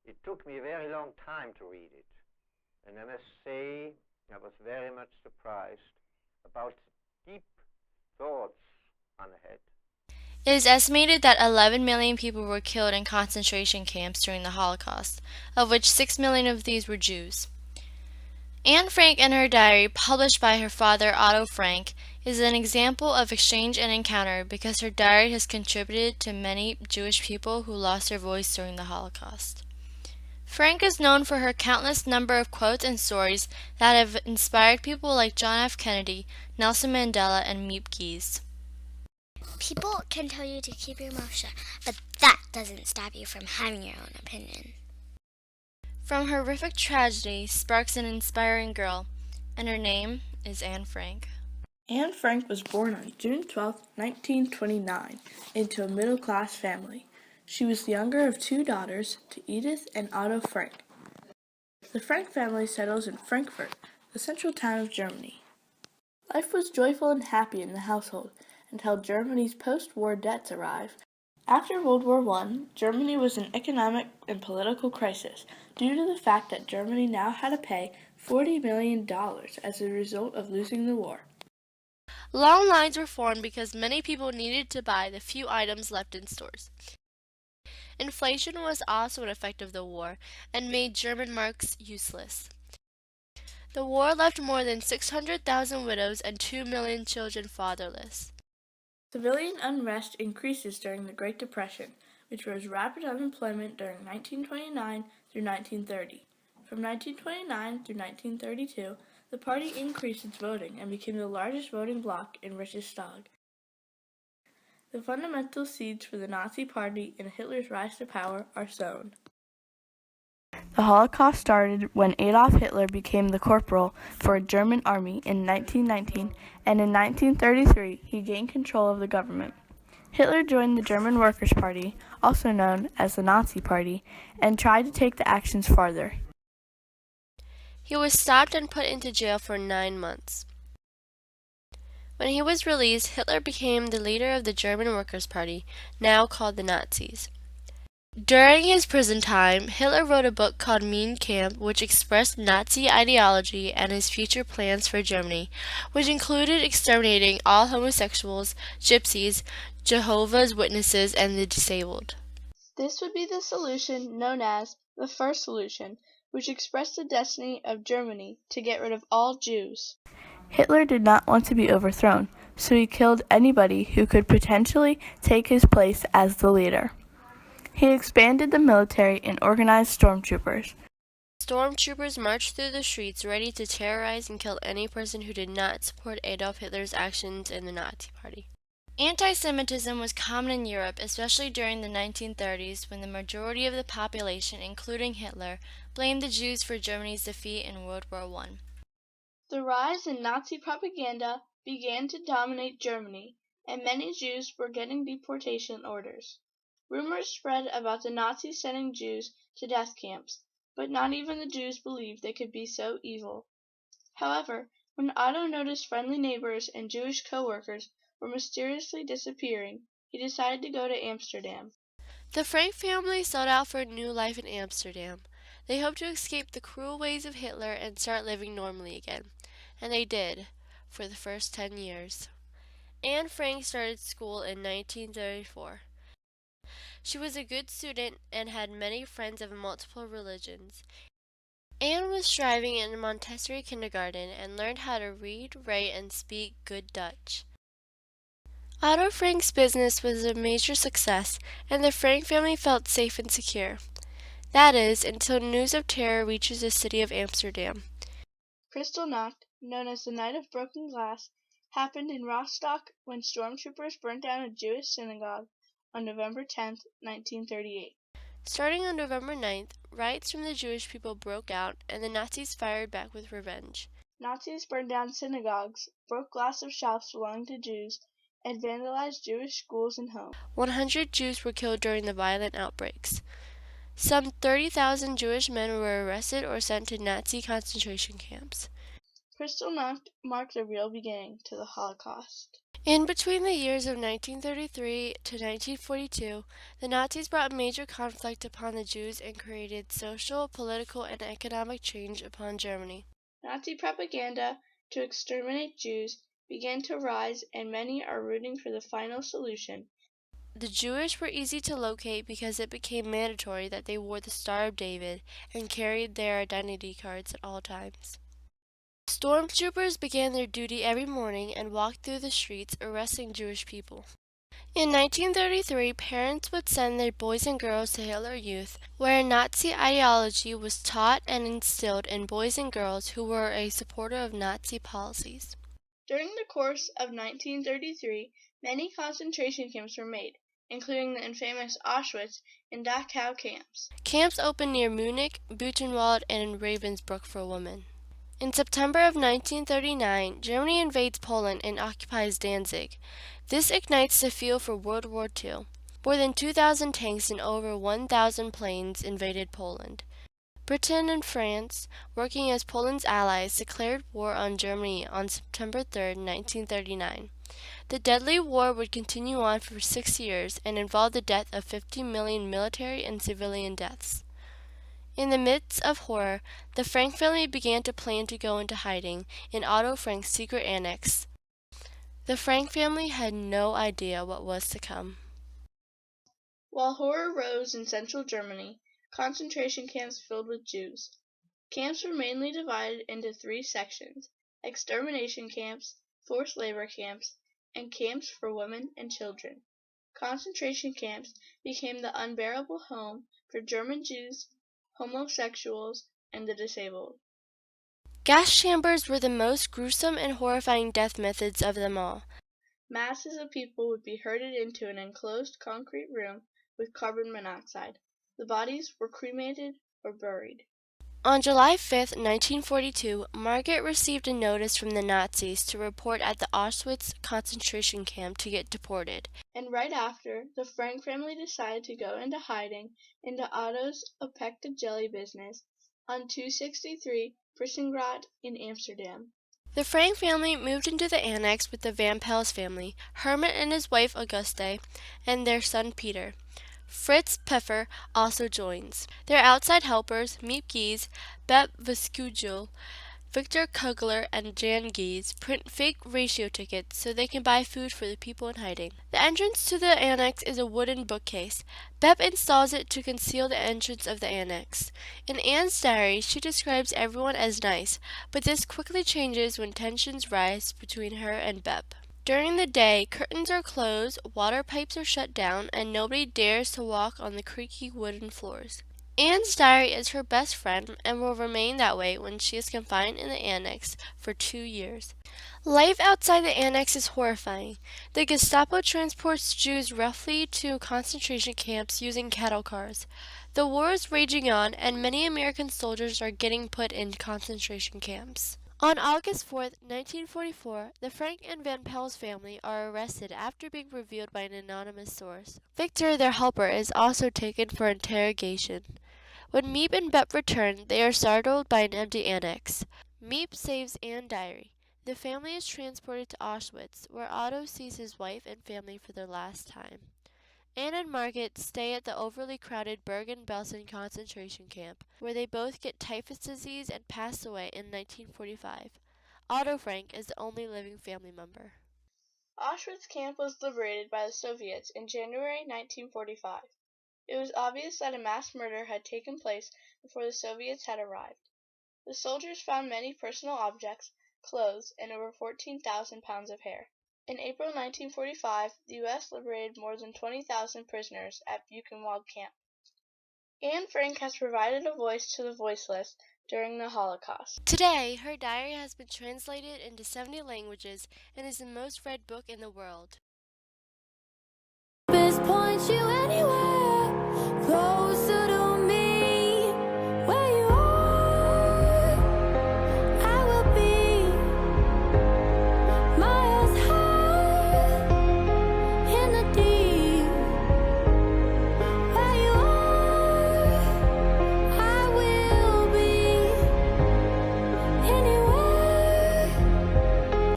It took me a very long time to read it, and I must say I was very much surprised about the deep thoughts on it. It is estimated that 11 million people were killed in concentration camps during the Holocaust, of which 6 million of these were Jews. Anne Frank in her diary, published by her father Otto Frank, is an example of exchange and encounter because her diary has contributed to many Jewish people who lost their voice during the Holocaust. Frank is known for her countless number of quotes and stories that have inspired people like John F. Kennedy, Nelson Mandela, and Miep Gies. People can tell you to keep your mouth shut, but that doesn't stop you from having your own opinion. From horrific tragedy sparks an inspiring girl, and her name is Anne Frank. Anne Frank was born on June 12, 1929, into a middle-class family. She was the younger of two daughters to Edith and Otto Frank. The Frank family settles in Frankfurt, the central town of Germany. Life was joyful and happy in the household until Germany's post-war debts arrived. After World War I, Germany was in economic and political crisis due to the fact that Germany now had to pay $40 million as a result of losing the war. Long lines were formed because many people needed to buy the few items left in stores. Inflation was also an effect of the war and made German marks useless. The war left more than 600,000 widows and 2 million children fatherless. Civilian unrest increases during the Great Depression, which rose rapid unemployment during 1929 through 1930. From 1929 through 1932, the party increased its voting and became the largest voting bloc in Reichstag. The fundamental seeds for the Nazi Party and Hitler's rise to power are sown. The Holocaust started when Adolf Hitler became the corporal for a German army in 1919, and in 1933 he gained control of the government. Hitler joined the German Workers' Party, also known as the Nazi Party, and tried to take the actions farther. He was stopped and put into jail for 9 months. When he was released, Hitler became the leader of the German Workers' Party, now called the Nazis. During his prison time, Hitler wrote a book called Mein Kampf, which expressed Nazi ideology and his future plans for Germany, which included exterminating all homosexuals, gypsies, Jehovah's Witnesses, and the disabled. This would be the solution known as the First Solution, which expressed the destiny of Germany to get rid of all Jews. Hitler did not want to be overthrown, so he killed anybody who could potentially take his place as the leader. He expanded the military and organized stormtroopers. Stormtroopers marched through the streets ready to terrorize and kill any person who did not support Adolf Hitler's actions in the Nazi Party. Anti-Semitism was common in Europe, especially during the 1930s, when the majority of the population, including Hitler, blamed the Jews for Germany's defeat in World War I. The rise in Nazi propaganda began to dominate Germany, and many Jews were getting deportation orders. Rumors spread about the Nazis sending Jews to death camps, but not even the Jews believed they could be so evil. However, when Otto noticed friendly neighbors and Jewish co-workers were mysteriously disappearing, he decided to go to Amsterdam. The Frank family set out for a new life in Amsterdam. They hoped to escape the cruel ways of Hitler and start living normally again. And they did, for the first 10 years. Anne Frank started school in 1934. She was a good student and had many friends of multiple religions. Anne was striving in a Montessori kindergarten and learned how to read, write, and speak good Dutch. Otto Frank's business was a major success, and the Frank family felt safe and secure. That is, until news of terror reaches the city of Amsterdam. Kristallnacht, known as the Night of Broken Glass, happened in Rostock when stormtroopers burnt down a Jewish synagogue on November 10, 1938. Starting on November 9th, riots from the Jewish people broke out, and the Nazis fired back with revenge. Nazis burned down synagogues, broke glass of shops belonging to Jews, and vandalized Jewish schools and homes. 100 Jews were killed during the violent outbreaks. Some 30,000 Jewish men were arrested or sent to Nazi concentration camps. Kristallnacht marked the real beginning to the Holocaust. In between the years of 1933 to 1942, the Nazis brought major conflict upon the Jews and created social, political, and economic change upon Germany. Nazi propaganda to exterminate Jews began to rise, and many are rooting for the final solution. The Jewish were easy to locate because it became mandatory that they wore the Star of David and carried their identity cards at all times. Stormtroopers began their duty every morning and walked through the streets arresting Jewish people. In 1933, parents would send their boys and girls to Hitler Youth, where Nazi ideology was taught and instilled in boys and girls who were a supporter of Nazi policies. During the course of 1933, many concentration camps were made, including the infamous Auschwitz and Dachau camps. Camps opened near Munich, Buchenwald, and in Ravensbrück for women. In September of 1939, Germany invades Poland and occupies Danzig. This ignites the field for World War II. More than 2,000 tanks and over 1,000 planes invaded Poland. Britain and France, working as Poland's allies, declared war on Germany on September 3, 1939. The deadly war would continue on for 6 years and involve the death of 50 million military and civilian deaths. In the midst of horror, the Frank family began to plan to go into hiding in Otto Frank's secret annex. The Frank family had no idea what was to come. While horror rose in central Germany, concentration camps filled with Jews. Camps were mainly divided into 3 sections: extermination camps, forced labor camps, and camps for women and children. Concentration camps became the unbearable home for German Jews, homosexuals, and the disabled. Gas chambers were the most gruesome and horrifying death methods of them all. Masses of people would be herded into an enclosed concrete room with carbon monoxide. The bodies were cremated or buried. On July 5, 1942, Margaret received a notice from the Nazis to report at the Auschwitz concentration camp to get deported. And right after, the Frank family decided to go into hiding into Otto's Opekta jelly business on 263 Prissengracht in Amsterdam. The Frank family moved into the annex with the Van Pels family, Herman and his wife Auguste, and their son Peter. Fritz Pfeffer also joins. Their outside helpers, Miep Gies, Bep Veskugel, Victor Kugler, and Jan Gies, print fake ratio tickets so they can buy food for the people in hiding. The entrance to the annex is a wooden bookcase. Bep installs it to conceal the entrance of the annex. In Anne's diary, she describes everyone as nice, but this quickly changes when tensions rise between her and Bep. During the day, curtains are closed, water pipes are shut down, and nobody dares to walk on the creaky wooden floors. Anne's diary is her best friend and will remain that way when she is confined in the annex for 2 years. Life outside the annex is horrifying. The Gestapo transports Jews roughly to concentration camps using cattle cars. The war is raging on, and many American soldiers are getting put in concentration camps. On August 4, 1944, the Frank and Van Pels family are arrested after being revealed by an anonymous source. Victor, their helper, is also taken for interrogation. When Miep and Bep return, they are startled by an empty annex. Miep saves Anne's diary. The family is transported to Auschwitz, where Otto sees his wife and family for the last time. Anne and Margaret stay at the overly crowded Bergen-Belsen concentration camp, where they both get typhus disease and pass away in 1945. Otto Frank is the only living family member. Auschwitz camp was liberated by the Soviets in January 1945. It was obvious that a mass murder had taken place before the Soviets had arrived. The soldiers found many personal objects, clothes, and over 14,000 pounds of hair. In April 1945, the U.S. liberated more than 20,000 prisoners at Buchenwald camp. Anne Frank has provided a voice to the voiceless during the Holocaust. Today, her diary has been translated into 70 languages and is the most read book in the world.